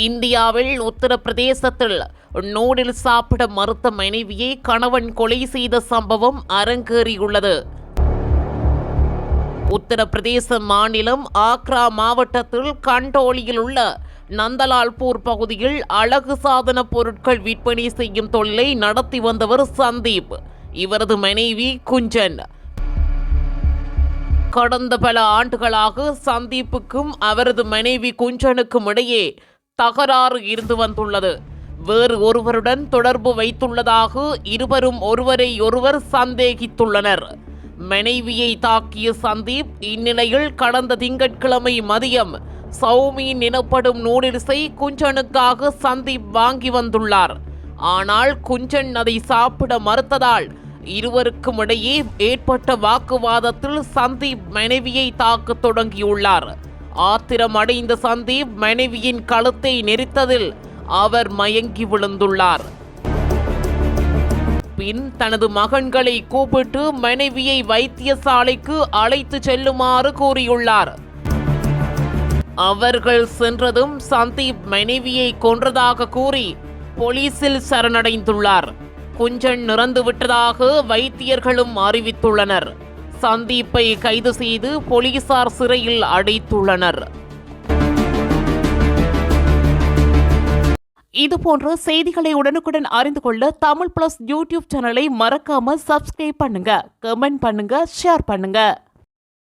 இந்தியாவில் உத்தரப்பிரதேசத்தில் நூடில்ஸ் சாப்பிட மறுத்த மனைவியை கணவன் கொலை செய்த சம்பவம் அரங்கேறியுள்ளது. உத்தரப்பிரதேச மாநிலம் ஆக்ரா மாவட்டத்தில் கண்டோலியில் உள்ள நந்தலால்பூர் பகுதியில் அழகு சாதன பொருட்கள் விற்பனை செய்யும் தொழிலை நடத்தி வந்தவர் சந்தீப். இவரது மனைவி குஞ்சன். கடந்த பல ஆண்டுகளாக சந்தீப்புக்கும் அவரது மனைவி குஞ்சனுக்கும் இடையே தகராறு இருந்து வந்துள்ளது. வேறு ஒருவருடன் தொடர்பு வைத்துள்ளதாக இருவரும் ஒருவரை ஒருவர் சந்தேகித்துள்ளனர். மனைவியை தாக்கிய சந்தீப் இந்நிலையில் கடந்த திங்கட்கிழமை மதியம் சௌமீன் எனப்படும் நூடில்ஸை குஞ்சனுக்காக சந்தீப் வாங்கி வந்துள்ளார். ஆனால் குஞ்சன் அதை சாப்பிட மறுத்ததால் இருவருக்கும் இடையே ஏற்பட்ட வாக்குவாதத்தில் சந்தீப் மனைவியை தாக்க தொடங்கியுள்ளார். ஆத்திரமடைந்த சந்தீப் மனைவியின் கழுத்தை நெரித்ததில் அவர் மயங்கி விழுந்துள்ளார். பின் தனது மகன்களை கூப்பிட்டு மனைவியை வைத்தியசாலைக்கு அழைத்து செல்லுமாறு கூறியுள்ளார். அவர்கள் சென்றதும் சந்தீப் மனைவியை கொன்றதாக கூறி போலீசில் சரணடைந்துள்ளார். குஞ்சன் இறந்துவிட்டதாக வைத்தியர்களும் அறிவித்துள்ளனர். சந்தீப்பை கைது செய்து போலீசார் சிறையில் அடைத்துள்ளனர். இதுபோன்ற செய்திகளை உடனுக்குடன் அறிந்து கொள்ள தமிழ் பிளஸ் யூடியூப் சேனலை மறக்காம சப்ஸ்கிரைப் பண்ணுங்க, கமெண்ட் பண்ணுங்க, ஷேர் பண்ணுங்க.